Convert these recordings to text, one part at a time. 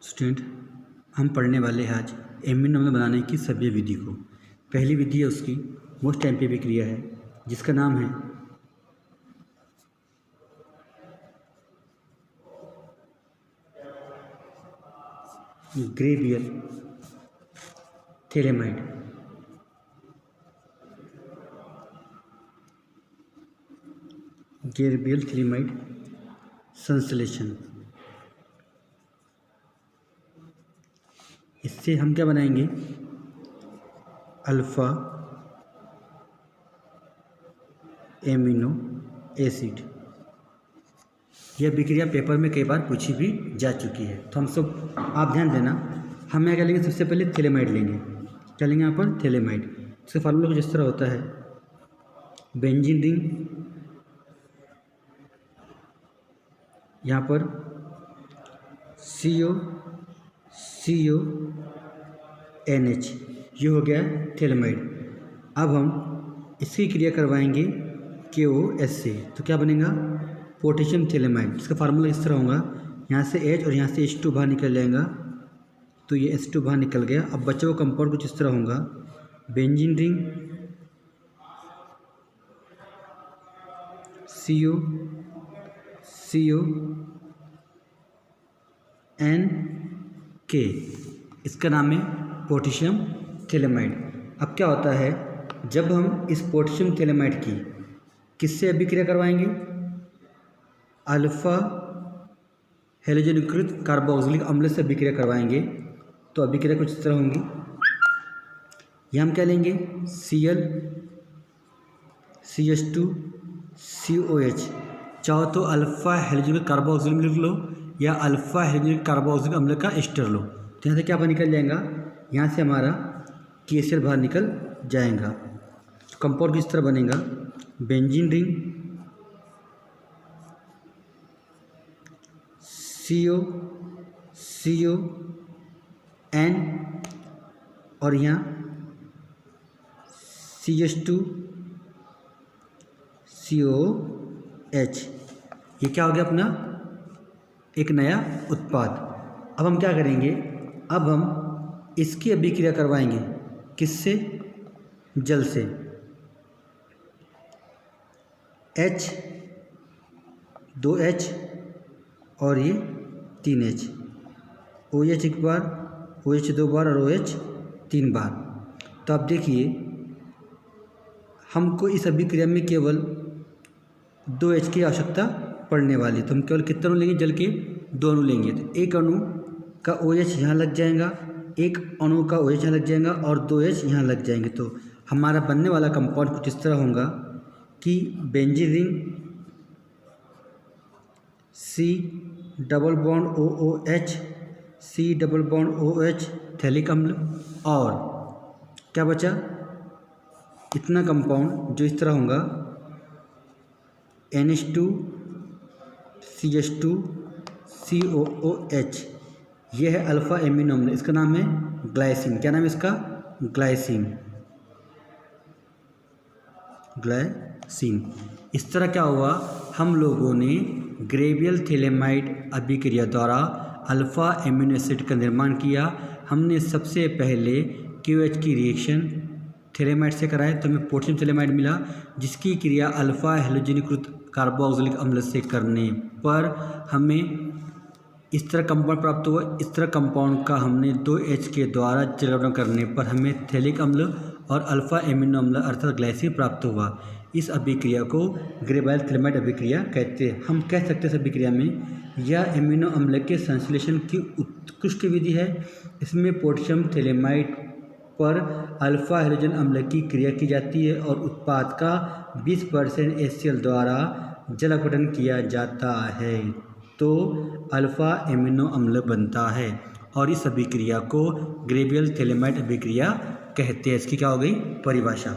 Student, हम पढ़ने वाले हैं आज एमिनो अम्ल बनाने की सभ्य विधि को। पहली विधि है उसकी मोस्ट टाइम पे विक्रिया है जिसका नाम है ग्रेवियल थैलेमाइड। ग्रेवियल थैलेमाइड संश्लेषण। इससे हम क्या बनाएंगे? Alpha amino acid. यह विक्रिया पेपर में कई बार पूछी भी जा चुकी है, तो हम सब आप ध्यान देना। हम यहाँ क्या लेंगे? सबसे पहले थैलेमाइड लेंगे। क्या लेंगे यहाँ पर? थैलेमाइड। इसका फार्मूला कुछ इस तरह होता है, बेंजीन रिंग, यहाँ पर CO NH, ये हो गया थैलेमाइड। अब हम इसकी क्रिया करवाएंगे KOH से, तो क्या बनेगा? Potassium phthalimide. इसका फार्मूला इस तरह होगा, यहाँ से H और यहाँ से H2 बाहर निकल जाएगा, तो ये H2 बाहर निकल गया। अब बचा हुआ कंपाउंड कुछ इस तरह होगा, बेंजीन रिंग, CO NK, इसका नाम है पोटेशियम थैलेमाइड। अब क्या होता है, जब हम इस पोटेशियम थैलेमाइड की किससे अभिक्रिया करवाएंगे? अल्फ़ा हैलोजनीकृत कार्बोक्सिलिक अम्ल से अभिक्रिया करवाएंगे, तो अभिक्रिया कुछ इस तरह होंगी। यहाँ हम क्या लेंगे? Cl CH2 COH। चाहो तो अल्फ़ा हैलोजनीकृत कार्बोक्सिलिक अम्ल लिख लो या अल्फ़ा हैलोजनीकृत कार्बोक्सिलिक अम्ल का एस्टर लो, तो यहाँ से क्या बाहर निकल जाएगा? यहाँ से हमारा KCl बाहर निकल जाएगा। तो कंपाउंड किस तरह बनेगा? बेंजीन रिंग, CO N और यहाँ CH2 COH। ये क्या हो गया? अपना एक नया उत्पाद। अब हम क्या करेंगे? अब हम इसकी अभिक्रिया करवाएंगे किससे? जल से। H 2H और ये 3H, OH एक बार, OH 2 बार और OH 3 बार। तो आप देखिए, हमको इस अभिक्रिया में केवल 2H की आवश्यकता पड़ने वाली, तो हम केवल कितने अणु लेंगे? जल के 2 अणु लेंगे। तो एक अणु का OH यहाँ लग जाएगा, एक अणु का OH यहाँ लग जाएगा और 2H यहाँ लग जाएंगे। तो हमारा बनने वाला कंपाउंड कुछ इस तरह होगा कि benzene ring, C double bond OOH, C double bond OH phthalic अम्ल, और क्या बचा? इतना कंपाउंड जो इस तरह होगा, NH2 CH2 COOH। यह है अल्फ़ा एमिनो अम्ल। इसका नाम है ग्लाइसिन। क्या नाम है इसका? ग्लाइसिन। इस तरह क्या हुआ? हम लोगों ने ग्रेवियल थैलेमाइड अभिक्रिया द्वारा अल्फ़ा एमिनो एसिड का निर्माण किया। हमने सबसे पहले KOH की रिएक्शन थैलेमाइड से कराए, तो हमें पोटेशियम थैलेमाइड मिला, जिसकी क्रिया अल्फ़ा हैलोजनीकृत कार्बोक्सिलिक अम्ल से करने पर हमें इस तरह कंपाउंड प्राप्त हुआ। इस तरह कंपाउंड का हमने 2H के द्वारा जलवरण करने पर हमें थैलिक अम्ल और अल्फ़ा एमिनो अम्ल अर्थात ग्लाइसिन प्राप्त हुआ। इस अभिक्रिया को ग्रेवियल थैलेमाइड अभिक्रिया कहते हैं। हम कह सकते हैं इस अभिक्रिया में यह एमिनो अम्ल के संश्लेषण की उत्कृष्ट विधि है। इसमें पोटेशियम थैलेमाइड पर अल्फ़ा हैलोजन अम्ल की क्रिया की जाती है और उत्पाद का 20% HCl द्वारा जल अपघटन किया जाता है, तो अल्फ़ा एमिनो अम्ल बनता है और इस अभिक्रिया को ग्रेवियल थैलेमाइड अभिक्रिया कहते हैं। इसकी क्या हो गई परिभाषा?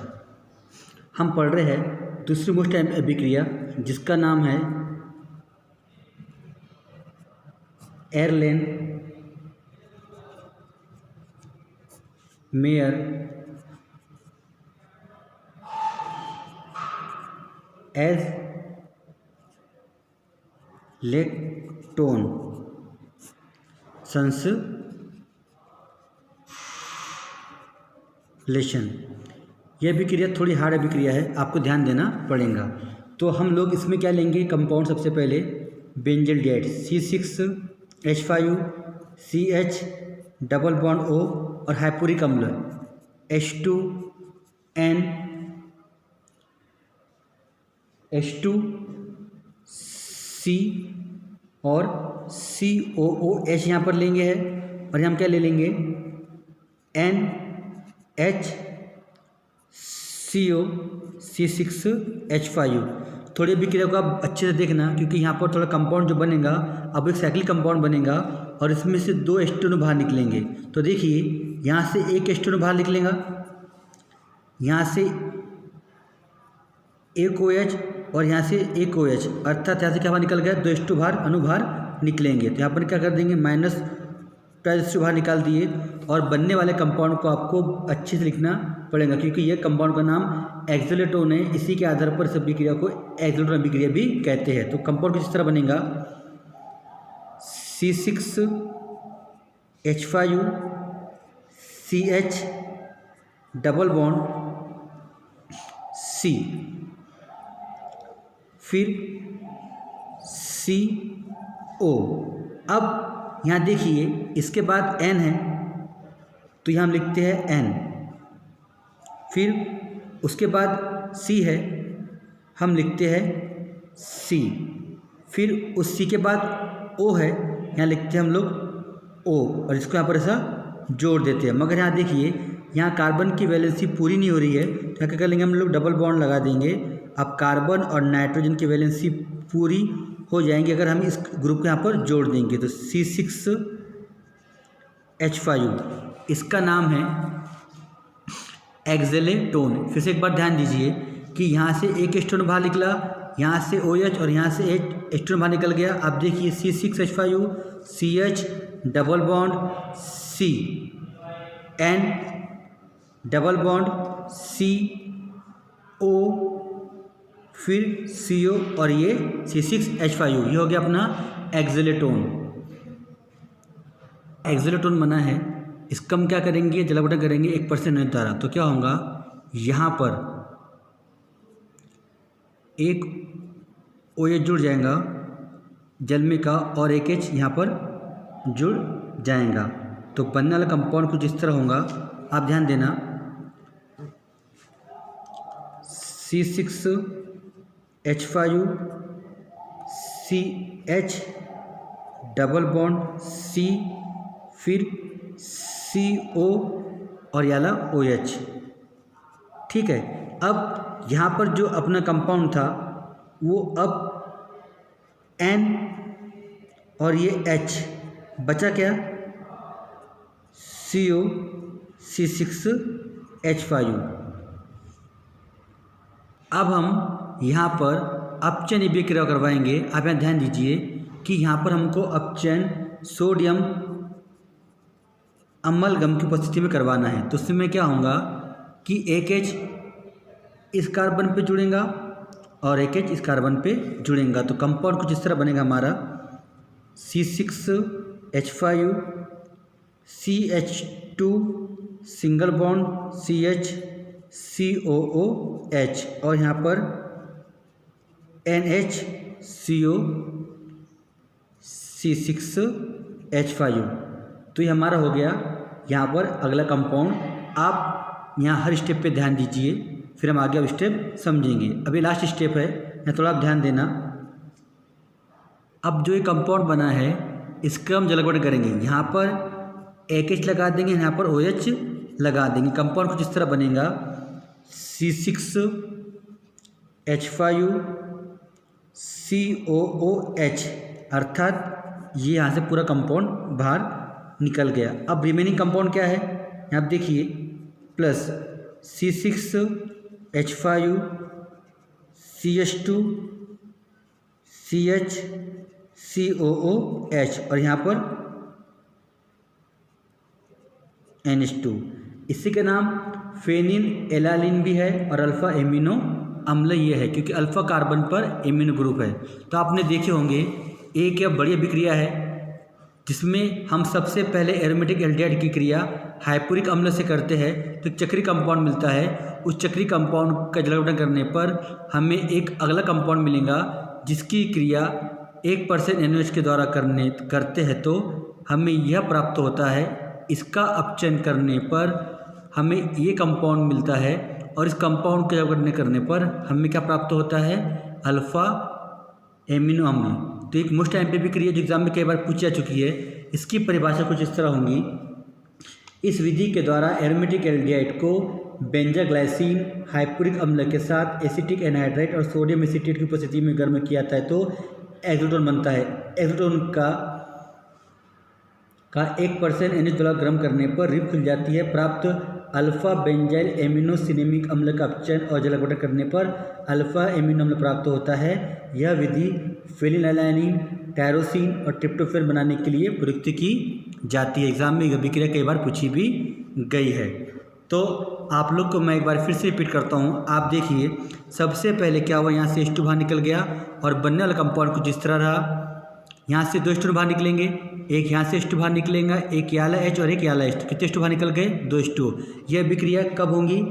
हम पढ़ रहे हैं दूसरी मोस्ट टाइम अभिक्रिया जिसका नाम है एरलेन मेयर एज लेक्टोन संश्लेषण। यह अभिक्रिया थोड़ी हार्ड अभिक्रिया है, आपको ध्यान देना पड़ेगा। तो हम लोग इसमें क्या लेंगे कंपाउंड, सबसे पहले benzaldehyde C6H5 CH double bond O और हाइपोरिक अम्ल H2C और COOH यहाँ पर लेंगे है, और हम क्या ले लेंगे NHCO C6H5। थोड़ी अभिक्रिया को आप अच्छे से देखना, क्योंकि यहाँ पर थोड़ा कंपाउंड जो बनेगा अब एक साइक्लिक कंपाउंड बनेगा और इसमें से 2 एस्टोन बाहर निकलेंगे। तो देखिए यहाँ से एक एस्टोन बाहर निकलेगा, यहाँ से एक OH और यहाँ से एक OH, अर्थात यहाँ से क्या बाहर निकल गया 2 एस्टो बाहर अनुभार निकलेंगे। तो यहाँ पर क्या कर देंगे माइनस -2 बाहर निकाल दिए, और बनने वाले कंपाउंड को आपको अच्छे से लिखना पड़ेगा, क्योंकि ये कंपाउंड का नाम एक्सेलेटोन है। इसी के आधार पर इस अभिक्रिया को एक्सेलेटोन अभिक्रिया भी कहते हैं। तो कंपाउंड किस तरह बनेगा C6H5 CH double bond C, फिर CO। अब यहाँ देखिए इसके बाद N है, तो यहाँ हम लिखते हैं N, फिर उसके बाद C है, हम लिखते हैं C, फिर उस C के बाद O है, यहाँ लिखते हैं हम लोग O, और इसको यहाँ पर ऐसा जोड़ देते हैं। मगर यहाँ देखिए यहाँ कार्बन की वैलेंसी पूरी नहीं हो रही है, तो यहाँ क्या कर लेंगे हम लोग डबल बॉन्ड लगा देंगे। अब कार्बन और नाइट्रोजन की वैलेंसी पूरी हो जाएंगी अगर हम इस ग्रुप को यहाँ पर जोड़ देंगे। तो C6H5 इसका नाम है एक्सेलेटोन। फिर से एक बार ध्यान दीजिए कि यहाँ से एक एस्टोन बाहर निकला, यहाँ से OH और यहाँ से एक एस्टोन बाहर निकल गया। अब देखिए C6H5 CH double bond C, N double bond CO, फिर CO और ये C6H5, ये हो गया अपना एक्सेलेटोन। एक्सेलेटोन बना है, इसका हम क्या करेंगे जलावटन करेंगे 1% द्वारा। तो क्या होगा यहाँ पर एक OH जुड़ जाएगा जल में का, और एक H यहाँ पर जुड़ जाएगा। तो बनने वाला कंपाउंड कुछ इस तरह होगा, आप ध्यान देना। C6H5 CH double bond C, फिर CO और याला OH। ठीक है, अब यहाँ पर जो अपना कंपाउंड था वो अब N और ये H बचा क्या CO C6H5। अब हम यहाँ पर अपचयन अभिक्रिया करवाएंगे। आप यहाँ ध्यान दीजिए कि यहाँ पर हमको अपचयन सोडियम अम्लगम की उपस्थिति में करवाना है। तो उसमें क्या होगा कि एक H इस कार्बन पे जुड़ेगा और एक H इस कार्बन पे जुड़ेगा। तो कंपाउंड कुछ इस तरह बनेगा हमारा C6H5 CH2 single bond CH COOH और यहाँ पर NHCO C6H5। तो ये हमारा हो गया यहाँ पर अगला कंपाउंड। आप यहाँ हर स्टेप पे ध्यान दीजिए, फिर हम आगे अब स्टेप समझेंगे। अभी लास्ट स्टेप है, यहाँ थोड़ा आप ध्यान देना। अब जो ये कंपाउंड बना है इसका हम जलावटन करेंगे। यहाँ पर एक H लगा देंगे, यहाँ पर OH लगा देंगे। कंपाउंड कुछ इस तरह बनेगा C6H5 COOH, अर्थात ये यहाँ से पूरा कंपाउंड बाहर निकल गया। अब रिमेनिंग कंपाउंड क्या है यहाँ आप देखिए, plus C6H5 CH2 CH COOH और यहाँ पर NH2। इसी का नाम फेनिल एलानिन भी है और अल्फा एमिनो अम्ल ये है, क्योंकि अल्फा कार्बन पर एमिनो ग्रुप है। तो आपने देखे होंगे एक या बड़ी अभिक्रिया है जिसमें हम सबसे पहले एरोमेटिक एल्डिहाइड की क्रिया हाइपोरिक अम्ल से करते हैं तो एक चक्री कंपाउंड मिलता है। उस चक्री कंपाउंड का जलावटन करने पर हमें एक अगला कंपाउंड मिलेगा जिसकी क्रिया 1% NaOH के द्वारा करते हैं तो हमें यह प्राप्त होता है। इसका अपचयन करने पर हमें ये कंपाउंड मिलता है और इस कंपाउंड के जलावटन करने पर हमें क्या प्राप्त होता है, अल्फ़ा एमिनो अम्ल। तो एक मोस्ट एमपीपी क्रिया जो एग्जाम में कई बार पूछी जा चुकी है। इसकी परिभाषा कुछ इस तरह होंगी। इस विधि के द्वारा एरोमेटिक एल्डिहाइड को बेंजाग्लाइसिन हाइपोरिक अम्ल के साथ एसिटिक एनहाइड्राइड और सोडियम एसीटेट की उपस्थिति में गर्म किया जाता है तो एक्सोटोन बनता है। एक्सोटोन का 1% NH द्वारा गर्म करने पर रिब खुल जाती है। प्राप्त अल्फा बेंजाइल एमिनोसिनेमिक अम्ल का अपचयन और जलावटन करने पर अल्फा एमिनो अम्ल प्राप्त होता है। यह विधि फेनिलएलानाइन, टायरोसिन और ट्रिप्टोफैन बनाने के लिए प्रयुक्त की जाती है। एग्जाम में यह अभिक्रिया कई बार पूछी भी गई है। तो आप लोग को मैं एक बार फिर से रिपीट करता हूँ। आप देखिए सबसे पहले क्या हुआ, यहाँ से H2 बाहर निकल गया और बनने वाला कंपाउंड कुछ इस तरह रहा। यहाँ से 2 H2 बाहर निकलेंगे, एक यहाँ से H2 बाहर निकलेगा, एक याला H और एक याला H। कितने H2 बाहर निकल गए, 2 H2। यह अभिक्रिया कब होंगी,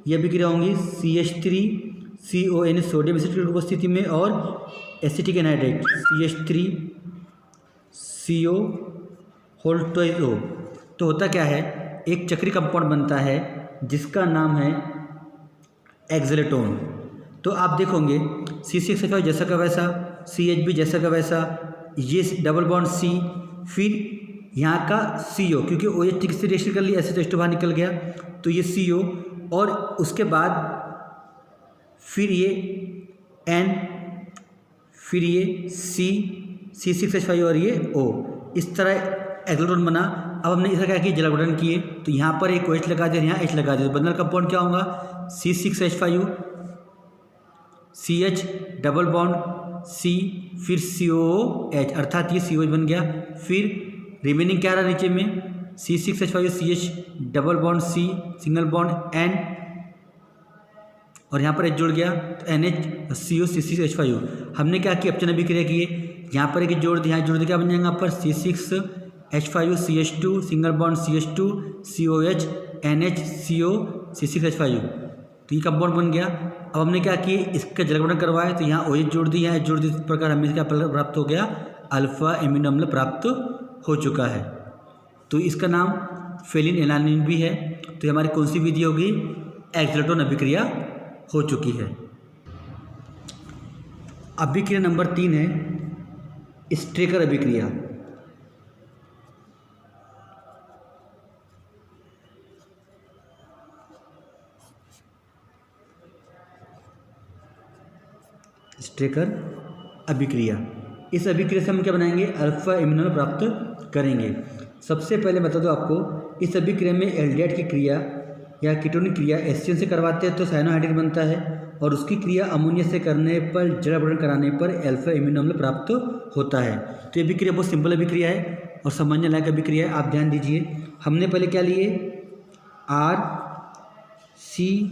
यह अभिक्रिया होंगी CH3CONH सोडियम एसिड की उपस्थिति में और एसिटिक एनहाइड्राइड CH3CO होल्टोइजो। तो होता क्या है, एक चक्री कंपाउंड बनता है जिसका नाम है एक्सेलेटोन। तो आप देखोगे C6H5 जैसा का वैसा, CH भी जैसा का वैसा, ये डबल बॉन्ड C, फिर यहाँ का CO क्योंकि OH किससे रिएक्शन कर लिया, ऐसे तो H2 बाहर निकल गया तो ये CO और उसके बाद फिर ये N, फिर ये C6H5 और ये O, इस तरह एक्सेलेटोन बना। अब हमने इसका क्या किया, जलावटन किए तो यहाँ पर एक OH लगा दिया, यहाँ H लगा दिया। तो बदल कंपाउंड क्या होगा, C6H5 CH double bond C फिर COOH अर्थात ये COH बन गया। फिर रिमेनिंग क्या रहा नीचे में, C6H5 CH double bond C single bond N और यहाँ पर H जुड़ गया तो NH CO C6H5। हमने क्या किया, अपचयन अभिक्रिया किए, यहाँ पर एक जोड़ दिया, यहाँ जोड़ दिया, क्या बन जाएगा यहाँ पर C6H5 CH2 single bond CH2 COH NH CO C6H5। तो ये कंपाउंड बन गया। अब हमने क्या किए, इसका जलावटन करवाया तो यहाँ OH जोड़ दी, यहाँ H जोड़ दी। इस प्रकार हमें क्या प्राप्त हो गया, अल्फा एमिनो अम्ल प्राप्त हो चुका है। तो इसका नाम फेनिलएलानाइन भी है। तो ये हमारी कौन सी विधि होगी, एक्सेलेटोन अभिक्रिया हो चुकी है। अभिक्रिया नंबर 3 है स्ट्रेकर अभिक्रिया। स्ट्रेकर अभिक्रिया, इस अभिक्रिया से हम क्या बनाएंगे, अल्फा एमिनो अम्ल प्राप्त करेंगे। सबसे पहले बता दो आपको, इस अभिक्रिया में एल्डिहाइड की क्रिया या कीटोनिक क्रिया एस्टियन से करवाते हैं तो साइनोहाइड्रेट बनता है और उसकी क्रिया अमोनिया से करने पर, जलावटन कराने पर अल्फा एमिनो अम्ल प्राप्त होता है। तो ये अभिक्रिया बहुत सिंपल अभिक्रिया है और समझने लायक अभिक्रिया है। आप ध्यान दीजिए, हमने पहले क्या लिए, RC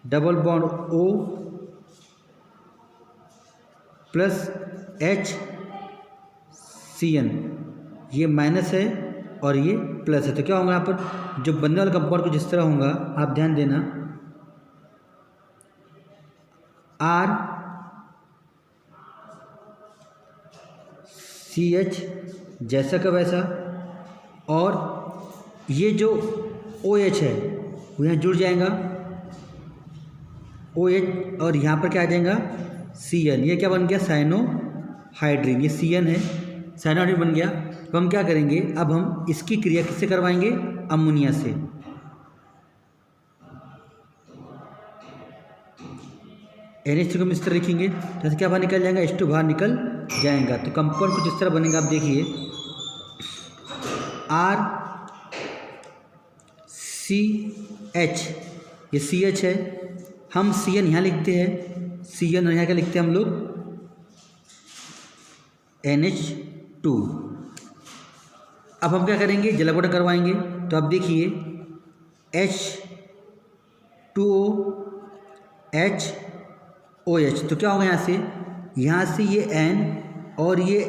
double bond O plus HCN, ये माइनस है और ये प्लस है। तो क्या होगा यहाँ पर, जो बनने वाला कंपाउंड कुछ इस तरह होगा, आप ध्यान देना, RCH जैसा का वैसा और ये जो OH है वो यहाँ जुड़ जाएगा OH और यहाँ पर क्या आ जाएगा CN। ये क्या बन गया, साइनोहाइड्रिन। ये CN है, साइनोहाइड्रिन बन गया। तो हम क्या करेंगे, अब हम इसकी क्रिया किससे करवाएंगे, अमोनिया से। NH3 को हम इस तरह लिखेंगे, जैसे क्या बाहर निकल जाएगा, H2 बाहर निकल जाएगा। तो कंपाउंड कुछ इस तरह बनेगा। आप देखिए RCH, ये CH है, हम CN यहाँ लिखते हैं, CN और यहाँ क्या लिखते हैं हम लोग, NH2। अब हम क्या करेंगे, जलावटन करवाएंगे। तो आप देखिए H2OH, तो क्या होगा यहाँ से ये N और ये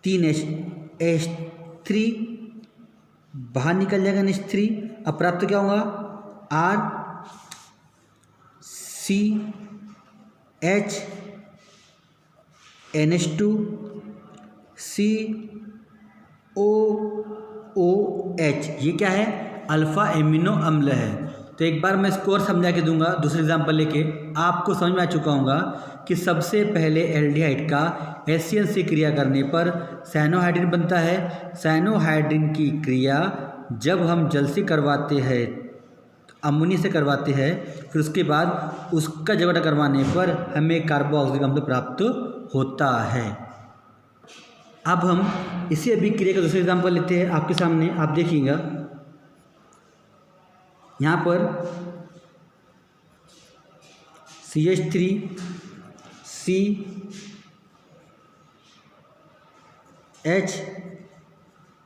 3H H3 बाहर निकल जाएगा NH3। अब प्राप्त क्या होगा RCH NH2 COOH। ये क्या है? अल्फ़ा एमिनो अम्ल है। तो एक बार मैं इसको और समझा के दूंगा दूसरे एग्जाम्पल लेके। आपको समझ में आ चुका होगा कि सबसे पहले एल्डिहाइड का HCN से क्रिया करने पर साइनोहाइड्रिन बनता है। साइनोहाइड्रिन की क्रिया जब हम जल से करवाते हैं, अमोनिया से करवाते हैं, फिर उसके बाद उसका जगह करवाने पर हमें कार्बोक्सिलिक अम्ल प्राप्त होता है। अब हम इसी अभिक्रिया का दूसरा एग्जाम्पल लेते हैं आपके सामने। आप देखिएगा यहाँ पर CH3 CH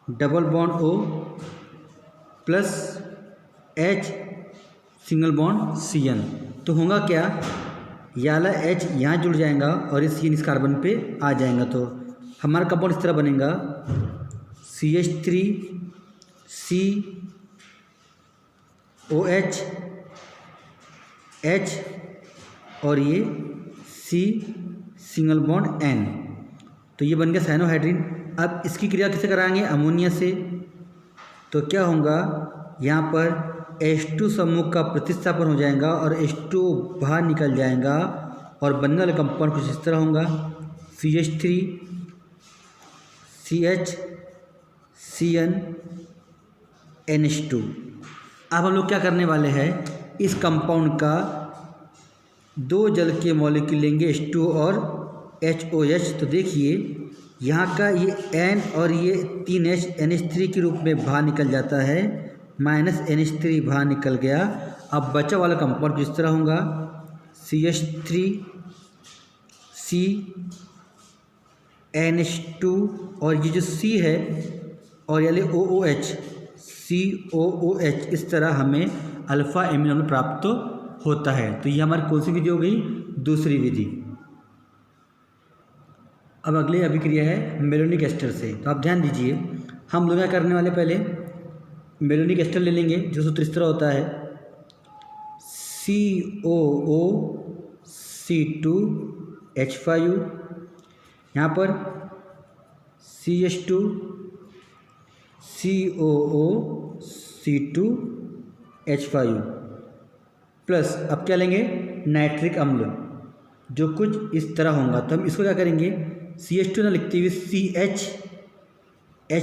double bond O plus H single bond CN। तो होगा क्या, ये वाला H यहाँ जुड़ जाएगा और इस CN इस कार्बन पे आ जाएगा। तो हमारा कंपाउंड इस तरह बनेगा CH3 COH H और ये C सिंगल बॉन्ड N। तो ये बन गया साइनोहाइड्रिन। अब इसकी क्रिया कैसे कराएंगे? अमोनिया से। तो क्या होगा, यहाँ पर H2 समूह का प्रतिस्थापन हो जाएगा और H2 बाहर निकल जाएगा और बनने वाला कंपाउंड कुछ इस तरह होगा CH3 CH CN NH2। अब हम लोग क्या करने वाले हैं, इस कंपाउंड का दो जल के मॉलिक्यूल लेंगे H2 और HOH। तो देखिए यहाँ का ये N और ये 3H NH3 के रूप में बाहर निकल जाता है, माइनस NH3 बाहर निकल गया। अब बचा वाला कंपाउंड जिस तरह होगा CH3 C NH2 और ये जो C है और ये OOH COOH, इस तरह हमें अल्फ़ा एमिनो अम्ल प्राप्त होता है। तो ये हमारी कौन सी विधि हो गई? दूसरी विधि। अब अगली अभिक्रिया है मेलोनिक एस्टर से। तो आप ध्यान दीजिए, हम लोग क्या करने वाले, पहले मेलोनिक एस्टर ले लेंगे। जो सूत्र इस तरह होता है COOC2H5, यहाँ पर CH2 COOC2H5 प्लस अब क्या लेंगे, नाइट्रिक अम्ल, जो कुछ इस तरह होगा। तो हम इसको क्या करेंगे, CH2 ना लिखते हुए CH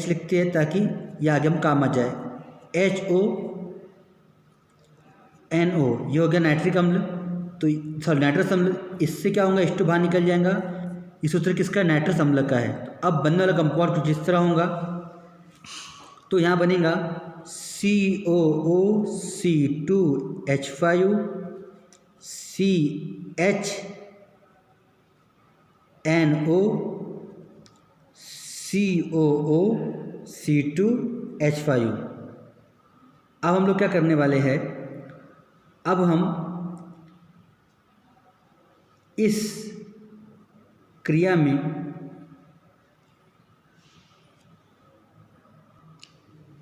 लिखते हैं ताकि ये आगे हम काम आ जाए। HONO, ये हो गया नाइट्रिक अम्ल। तो सॉरी नाइट्रस अम्ल, इससे क्या होगा, H2 बाहर निकल जाएगा। इस सूत्र किसका, नाइट्रस अम्ल का है। अब बनने वाला कंपाउंड कुछ इस तरह होगा। तो यहाँ बनेगा COOC2H5 CHNO COOC2H5। अब हम लोग क्या करने वाले हैं, अब हम इस क्रिया में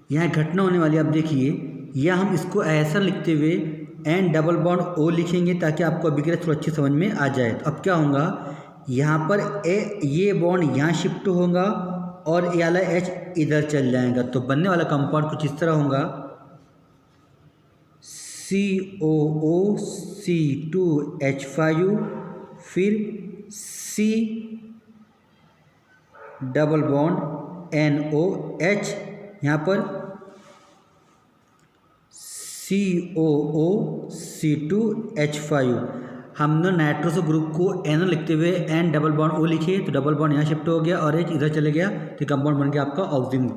यहाँ घटना होने वाली, आप देखिए, या हम इसको ऐसा लिखते हुए N डबल बॉन्ड O लिखेंगे ताकि आपको अभिक्रिया थोड़ा अच्छी समझ में आ जाए। तो अब क्या होगा, यहाँ पर ये बॉन्ड यहाँ शिफ्ट होगा और ये वाला H इधर चल जाएगा। तो बनने वाला कंपाउंड कुछ इस तरह होगा COOC2H5 फिर C डबल बॉन्ड NOH, यहाँ पर COOC2H5। हमने नाइट्रोसो ग्रुप को NO लिखते हुए N डबल बॉन्ड O लिखे, तो डबल बॉन्ड यहाँ शिफ्ट हो गया और H इधर चले गया, तो कंपाउंड बन गया आपका ऑक्सीजन।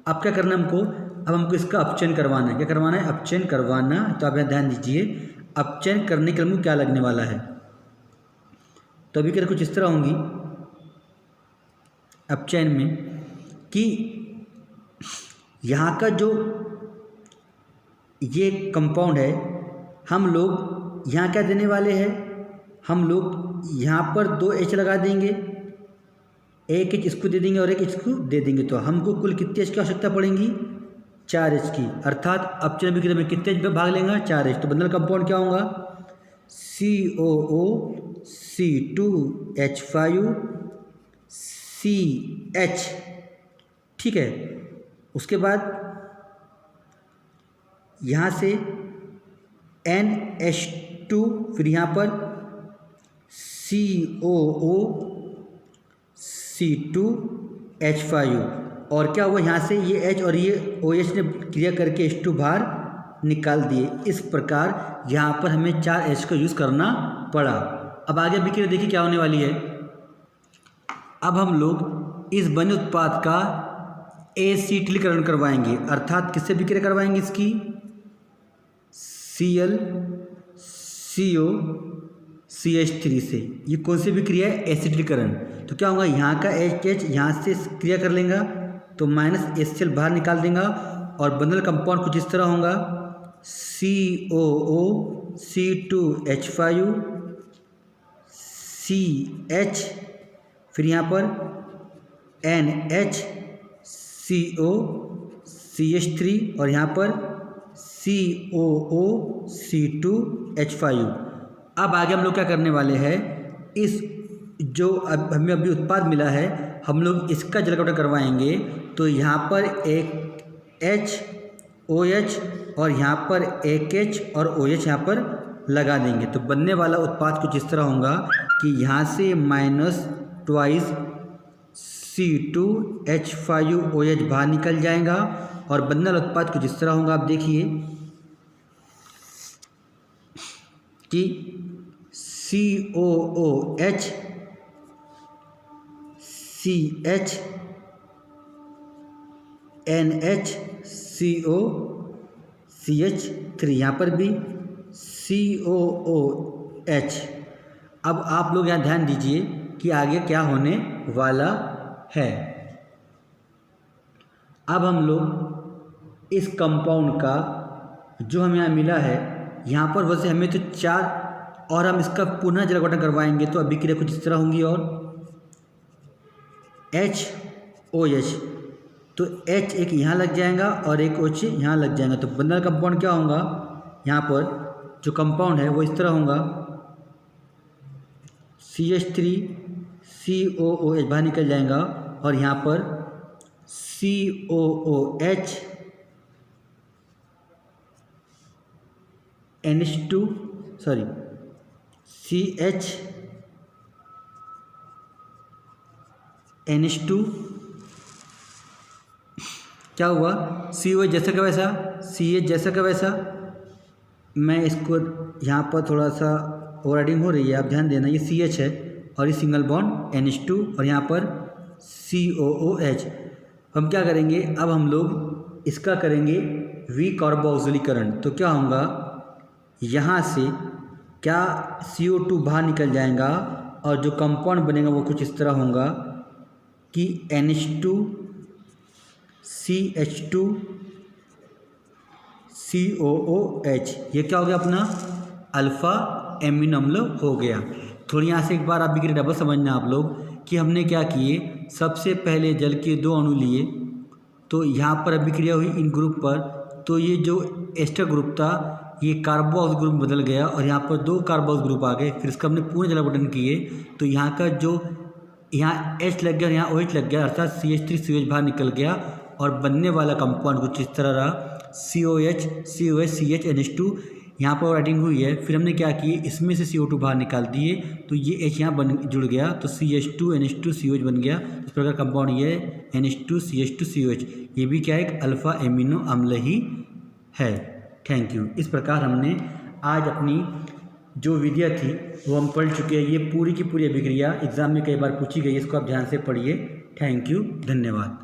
अब क्या करना है हमको, अब हमको इसका अपचयन करवाना है। क्या करवाना है, अपचयन करवाना। तो आप यहाँ ध्यान दीजिए, अपचयन करने के लिए क्या लगने वाला है। तो अभी क्या कुछ इस तरह होंगी अपचयन में कि यहाँ का जो ये कंपाउंड है, हम लोग यहाँ क्या देने वाले हैं, हम लोग यहाँ पर 2H लगा देंगे एक एच इसको दे देंगे और एक एच को दे देंगे, तो हमको कुल कितने एच की आवश्यकता पड़ेगी? 4 एच की। अर्थात अपचयन अभिक्रिया में कितने एच भाग लेंगे? 4 एच। तो बंधन कंपाउंड क्या होगा? COO C2H5 CH। ठीक है, उसके बाद यहाँ से NH2, फिर यहाँ पर COO C2H5, और क्या हुआ यहाँ से ये H और ये OH ने क्रिया करके H2 बाहर निकाल दिए। इस प्रकार यहाँ पर हमें 4 H का यूज़ करना पड़ा। अब आगे अभिक्रिया देखिए क्या होने वाली है। अब हम लोग इस बने उत्पाद का एसिटिलीकरण करवाएंगे, अर्थात किससे अभिक्रिया करवाएंगे? इसकी Cl CO CH3 से। ये कौन सी अभिक्रिया है? एसिटिलीकरण। तो क्या होगा? यहाँ का HH यहाँ से क्रिया कर लेगा तो -HCl बाहर निकाल देगा, और बंधल कंपाउंड कुछ इस तरह होगा COO C2H5 CH, फिर यहाँ पर NHCO CH3 और यहाँ पर COO C2H5। अब आगे हम लोग क्या करने वाले हैं? इस जो अब हमें अभी उत्पाद मिला है, हम लोग इसका जलकटन करवाएंगे। तो यहाँ पर एक H OH और यहाँ पर एक H और OH यहाँ पर लगा देंगे। तो बनने वाला उत्पाद कुछ इस तरह होगा कि यहाँ से -2 C2H5OH बाहर निकल जाएगा, और बनने वाला उत्पाद कुछ इस तरह होगा। आप देखिए कि COOH CH NHCO CH3, यहाँ पर भी COOH। अब आप लोग यहाँ ध्यान दीजिए कि आगे क्या होने वाला है। अब हम लोग इस कंपाउंड का जो हमें यहाँ मिला है, यहाँ पर वैसे हमें तो 4, और हम इसका पुनः जलकटन करवाएंगे तो अभिक्रिया कुछ इस तरह होंगी। और HOH, तो H एक यहाँ लग जाएगा और एक OH यहाँ लग जाएगा। तो बनने वाला कंपाउंड क्या होगा? यहाँ पर जो कंपाउंड है वो इस तरह होगा CH3 COOH बाहर निकल जाएगा, और यहाँ पर COOH CH NH2 क्या हुआ? COH जैसा का वैसा, CH जैसा का वैसा। मैं इसको यहाँ पर थोड़ा सा ओवरराइडिंग हो रही है, आप ध्यान देना। ये CH है और ये सिंगल बॉन्ड NH2 और यहाँ पर COOH। हम क्या करेंगे? अब हम लोग इसका करेंगे विकार्बोक्सिलीकरण। तो क्या होगा? यहाँ से क्या CO2 बाहर निकल जाएगा, और जो कंपाउंड बनेगा वो कुछ इस तरह होगा कि NH2 CH2 COOH। ये क्या हो गया? अपना अल्फ़ा एमिनो अम्ल हो गया। थोड़ी यहाँ से एक बार अभिक्रिया डबल समझना आप लोग कि हमने क्या किए। सबसे पहले जल के 2 अणु लिए, तो यहाँ पर अभिक्रिया हुई इन ग्रुप पर, तो ये जो एस्टर ग्रुप था ये कार्बोक्स ग्रुप बदल गया, और यहाँ पर 2 कार्बोक्स ग्रुप आ गए। फिर इसका हमने पूर्ण जलावटन किए, तो यहाँ का जो यहाँ H लग गया और यहाँ OH लग गया, अर्थात CH3COH बाहर निकल गया, और बनने वाला कंपाउंड कुछ इस तरह रहा COH CH NH2। यहाँ पर राइटिंग हुई है। फिर हमने क्या किए? इसमें से CO2 बाहर निकाल दिए, तो ये H यहाँ बन जुड़ गया, तो CH2 NH2 COH बन गया। इस प्रकार कंपाउंड ये NH2 CH2 COH, ये भी क्या है? एक अल्फ़ा एमिनो अम्ल ही है। Thank you. इस प्रकार हमने आज अपनी जो विधियाँ थी वो हम पढ़ चुके हैं। ये पूरी की पूरी अभिक्रिया एग्ज़ाम में कई बार पूछी गई है, इसको आप ध्यान से पढ़िए। थैंक यू, धन्यवाद।